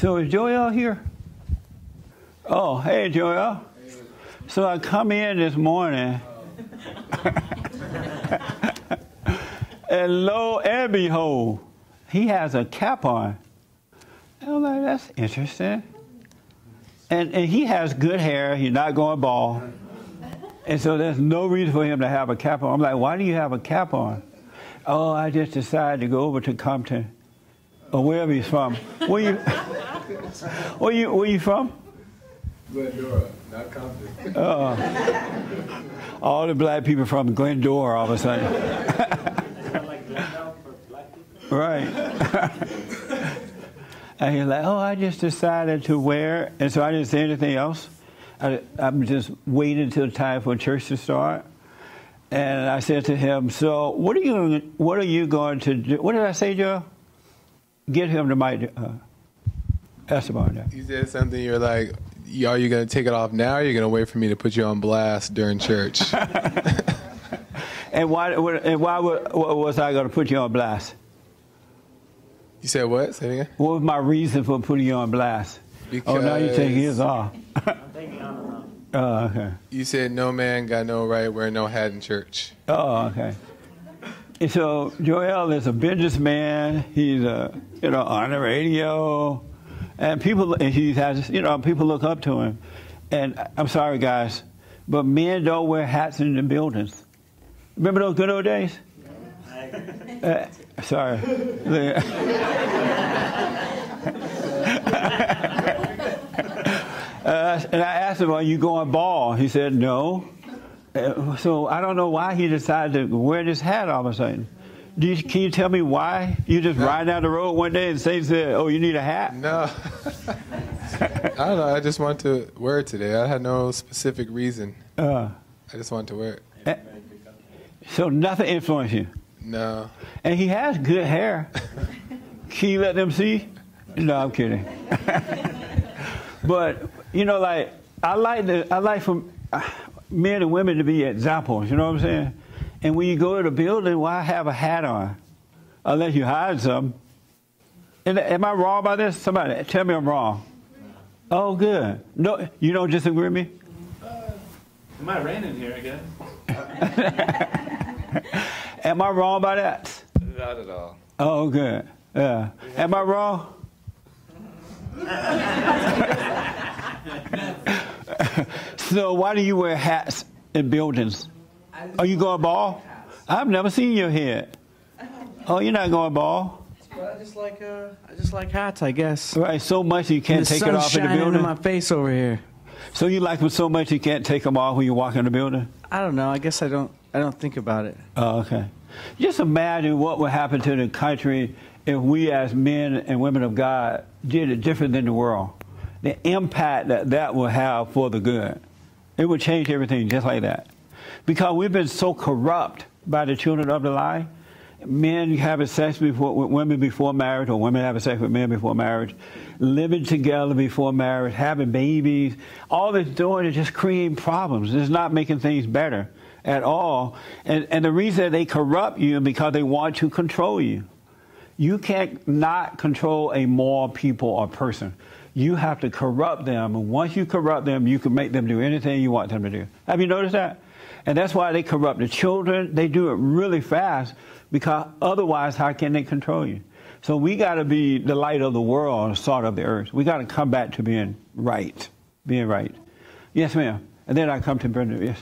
So is Joel here? Oh, hey, Joel. So I come in this morning, and lo and behold, he has a cap on. And I'm like, that's interesting. And he has good hair. He's not going bald. And so there's no reason for him to have a cap on. I'm like, why do you have a cap on? Oh, I just decided to go over to Compton, or wherever he's from. Where you from? Glendora, not Compton. All the black people from Glendora all of a sudden. Right. And he's like, oh, I just decided to wear, and so I didn't say anything else. I'm just waiting until time for church to start. And I said to him, so what are you going to do? What did I say, Joe? Get him to my Esteban. You said something, you're like, are you going to take it off now, or are you going to wait for me to put you on blast during church? And why was I going to put you on blast? You said what? Say it again? What was my reason for putting you on blast? Because oh, now you take his off. I'm taking on and on. Oh, okay. You said no man got no right wearing no hat in church. Oh, okay. And so Joel is a businessman. He's on the radio, and he has people look up to him. And I'm sorry, guys, but men don't wear hats in the buildings. Remember those good old days? Sorry. And I asked him, are you going bald? He said, no. So I don't know why he decided to wear this hat all of a sudden. Can you tell me why? You just ride down the road one day and said, oh, you need a hat? No. I don't know. I just wanted to wear it today. I had no specific reason. I just wanted to wear it. So nothing influenced you? No. And he has good hair. Can you let them see? No, I'm kidding. But I like for men and women to be examples. You know what I'm saying? And when you go to the building, why have a hat on? Unless you hide something. Am I wrong about this? Somebody tell me I'm wrong. Oh, good. No, you don't disagree with me? It might rain in here, I guess. Am I wrong about that? Not at all. Oh, good. Yeah. Am I wrong? So why do you wear hats in buildings? Are you going bald? I've never seen your head. Oh, you're not going bald? I just like hats, I guess. Right, so much you can't take it off in the building? Into my face over here. So you like them so much you can't take them off when you walk in the building? I don't know. I guess I don't think about it. Oh, okay. Just imagine what would happen to the country if we as men and women of God did it different than the world. The impact that will have for the good. It would change everything just like that. Because we've been so corrupt by the children of the lie. Men having sex with women before marriage, or women having sex with men before marriage, living together before marriage, having babies. All it's doing is just creating problems. It's not making things better at all. And the reason they corrupt you is because they want to control you. You can't not control a moral people or person. You have to corrupt them. And once you corrupt them, you can make them do anything you want them to do. Have you noticed that? And that's why they corrupt the children. They do it really fast, because otherwise, how can they control you? So we got to be the light of the world and salt of the earth. We got to come back to being right. Being right. Yes, ma'am. And then I come to Brenda. Yes.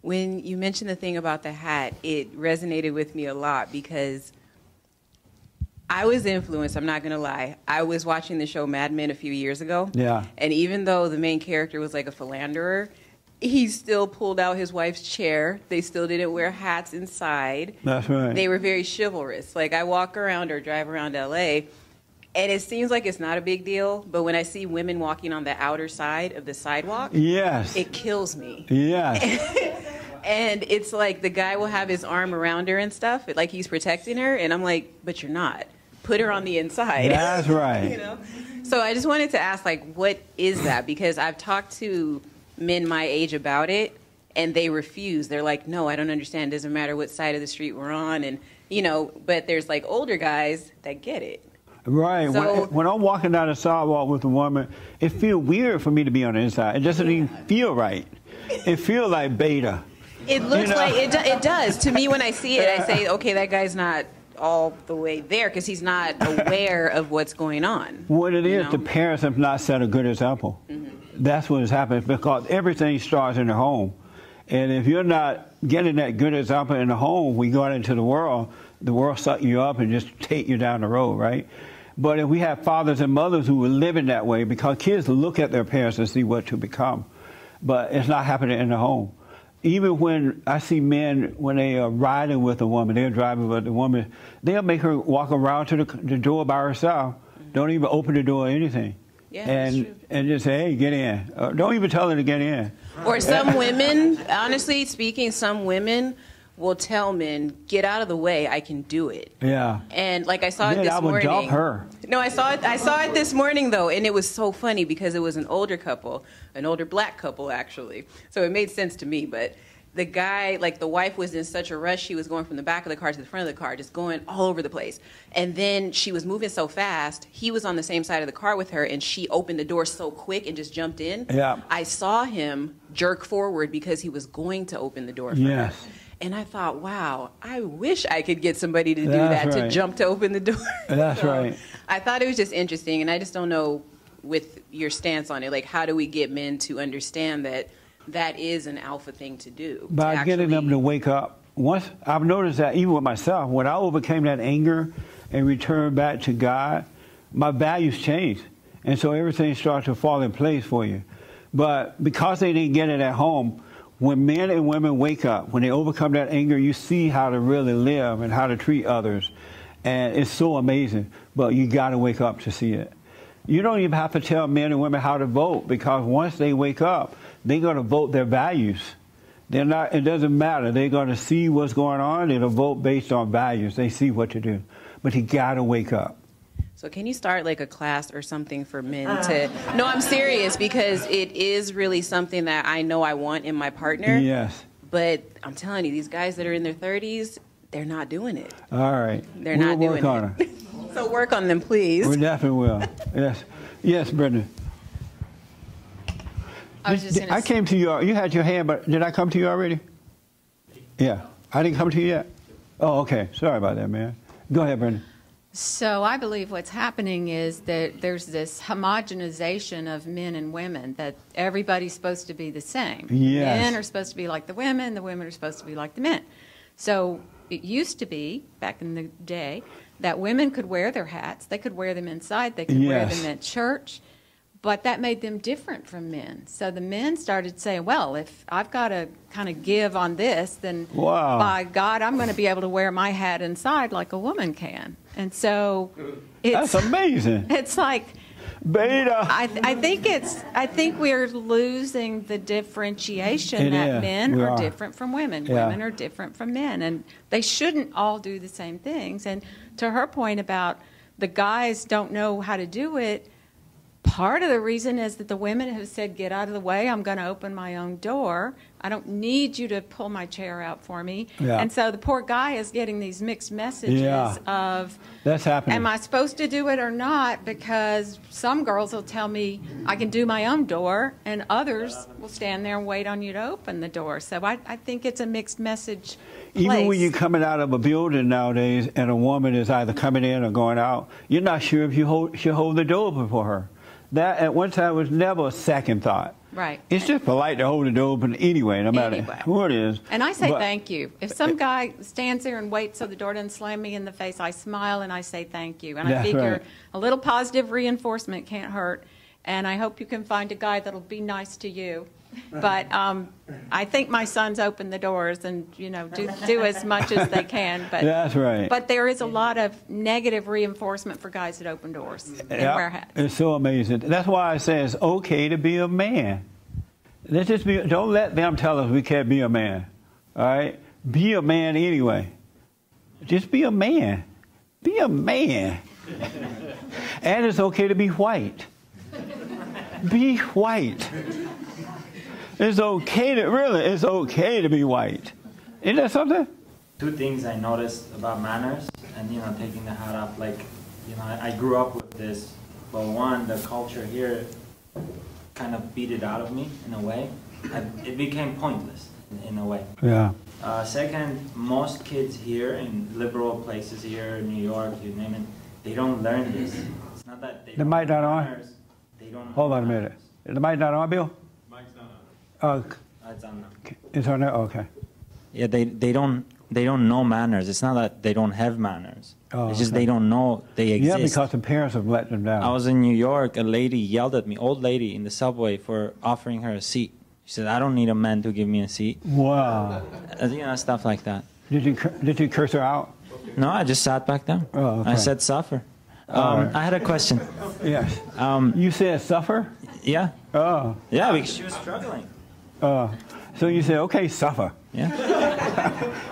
When you mentioned the thing about the hat, it resonated with me a lot, because I was influenced, I'm not going to lie. I was watching the show Mad Men a few years ago. Yeah. And even though the main character was like a philanderer, he still pulled out his wife's chair. They still didn't wear hats inside. That's right. They were very chivalrous. Like, I walk around or drive around L.A., and it seems like it's not a big deal, but when I see women walking on the outer side of the sidewalk, yes, it kills me. Yes. And it's like the guy will have his arm around her and stuff, like he's protecting her, and I'm like, but you're not. Put her on the inside. That's right. You know? So I just wanted to ask, like, what is that? Because I've talked to men my age about it, and they refuse. They're like, no, I don't understand. It doesn't matter what side of the street we're on. And, but there's, like, older guys that get it. Right. So, when I'm walking down the sidewalk with a woman, it feels weird for me to be on the inside. It doesn't even feel right. It feels like beta. it looks like it does to me when I see it. I say, okay, that guy's not all the way there because he's not aware of what's going on. What it is, the parents have not set a good example. That's what has happened, because everything starts in the home. And if you're not getting that good example in the home, we go out into the world suck you up and just take you down the road, right? But if we have fathers and mothers who are living that way, because kids look at their parents and see what to become, but it's not happening in the home. Even when I see men, when they are riding with a woman, they're driving with a woman, they'll make her walk around to the door by herself. Don't even open the door or anything. Yeah, that's true. And just say, hey, get in. Don't even tell her to get in. Or some women, honestly speaking, some women will tell men, get out of the way, I can do it. Yeah. And like I saw it this I would morning. dump her. No, I saw it this morning though, and it was so funny because it was an older couple, an older black couple actually. So it made sense to me, but the guy, like the wife was in such a rush, she was going from the back of the car to the front of the car, just going all over the place. And then she was moving so fast, he was on the same side of the car with her, and she opened the door so quick and just jumped in. Yeah. I saw him jerk forward because he was going to open the door for her. And I thought, wow, I wish I could get somebody to do that, to jump to open the door. That's right. I thought it was just interesting, and I just don't know with your stance on it, like how do we get men to understand that that is an alpha thing to do? By getting them to wake up. Once I've noticed that even with myself, when I overcame that anger and returned back to God, my values changed. And so everything starts to fall in place for you. But because they didn't get it at home, when men and women wake up, when they overcome that anger, you see how to really live and how to treat others. And it's so amazing. But you got to wake up to see it. You don't even have to tell men and women how to vote, because once they wake up, they're going to vote their values. They're not, it doesn't matter. They're going to see what's going on. They'll vote based on values. They see what to do. But you got to wake up. So can you start like a class or something for men to... No, I'm serious, because it is really something that I know I want in my partner. Yes. But I'm telling you, these guys that are in their 30s, they're not doing it. All right. They're not doing it. We'll work on it. So work on them, please. We definitely will. Yes. Yes, Brenda. I came to you. You had your hand, but did I come to you already? Yeah. I didn't come to you yet? Oh, okay. Sorry about that, man. Go ahead, Brenda. So I believe what's happening is that there's this homogenization of men and women, that everybody's supposed to be the same. Yes. Men are supposed to be like the women are supposed to be like the men. So it used to be, back in the day, that women could wear their hats. They could wear them inside. They could wear them at church. But that made them different from men. So the men started saying, well, if I've got to kind of give on this, then by God, I'm going to be able to wear my hat inside like a woman can. And so it's... That's amazing. It's like... Beta. I think we're losing the differentiation that men are different from women. Yeah. Women are different from men. And they shouldn't all do the same things. And to her point about the guys don't know how to do it, part of the reason is that the women have said, get out of the way, I'm going to open my own door. I don't need you to pull my chair out for me. Yeah. And so the poor guy is getting these mixed messages of, that's happening. Am I supposed to do it or not? Because some girls will tell me I can do my own door, and others will stand there and wait on you to open the door. So I think it's a mixed message place. Even when you're coming out of a building nowadays and a woman is either coming in or going out, you're not sure if you should hold the door open for her. That at one time was never a second thought. Right. It's just polite to hold the door open anyway, no matter who it is. And I say thank you. If some guy stands there and waits so the door doesn't slam me in the face, I smile and I say thank you. And I figure a little positive reinforcement can't hurt. And I hope you can find a guy that'll be nice to you. But I think my sons open the doors and, you know, do as much as they can. But that's right. But there is a lot of negative reinforcement for guys that open doors and wear hats. It's so amazing. That's why I say it's okay to be a man. Let's just be. Don't let them tell us we can't be a man. All right? Be a man anyway. Just be a man. Be a man. And it's okay to be white. Be white. It's okay to be white. Isn't that something? Two things I noticed about manners and, you know, taking the hat off. Like, you know, I grew up with this, but one, the culture here kind of beat it out of me in a way. It became pointless in a way. Yeah. Second, most kids here in liberal places here, New York, you name it, they don't learn this. It's not that they The mic not on? manners, they don't Hold on a manners. minute. Is the mic not on, Bill? Mike's not on. It's on now. It's on there? Okay. Yeah, they don't know manners. It's not that they don't have manners. Oh, it's just okay. they don't know they exist. Yeah, because the parents have let them down. I was in New York. A lady yelled at me, old lady, in the subway for offering her a seat. She said, "I don't need a man to give me a seat." Wow. You know, stuff like that. Did you curse her out? No, I just sat back down. Oh, okay. I said, "Suffer." right. I had a question. Yes. Um, You said suffer? Yeah, Oh. yeah, because she was struggling. So you said, okay, suffer. Yeah.